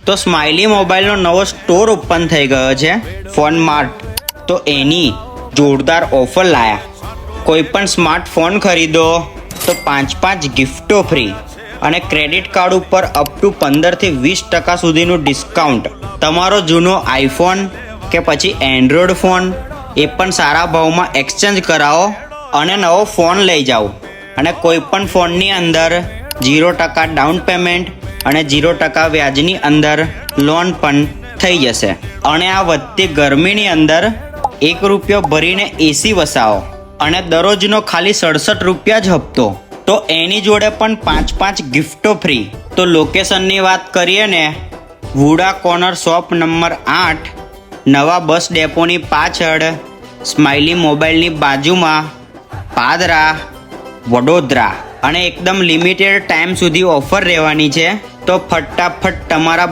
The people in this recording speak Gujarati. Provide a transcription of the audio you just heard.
તો સ્માઇલી મોબાઈલનો નવો સ્ટોર ઓપન થઈ ગયો છે ફોન માર્ટ. તો એની જોરદાર ઓફર લાયા. કોઈ પણ સ્માર્ટફોન ખરીદો તો 5 ગિફ્ટો ફ્રી અને ક્રેડિટ કાર્ડ ઉપર અપ ટુ 15 થી 20% સુધીનું ડિસ્કાઉન્ટ. તમારો જૂનો આઈફોન કે પછી એન્ડ્રોઈડ ફોન એ પણ સારા ભાવમાં એક્સચેન્જ કરાવો અને નવો ફોન લઈ જાઓ. અને કોઈ પણ ફોનની અંદર 0% ડાઉન પેમેન્ટ અને 0% વ્યાજની અંદર લોન પણ થઈ જશે. અને આ વધતી ગરમીની અંદર ₹1 ભરીને એસી વસાવો અને દરરોજનો ખાલી 67 રૂપિયા જ હપ્તો. તો એની જોડે પણ 5 ગિફ્ટો ફ્રી. તો લોકેશનની વાત કરીએ ને, વુડા કોર્નર શોપ નંબર 8, નવા બસ ડેપોની પાછળ, સ્માઇલી મોબાઈલની બાજુમાં, પાદરા, વડોદરા. અને એકદમ લિમિટેડ ટાઈમ સુધી ઓફર રહેવાની છે. તો ફટાફટ તમારા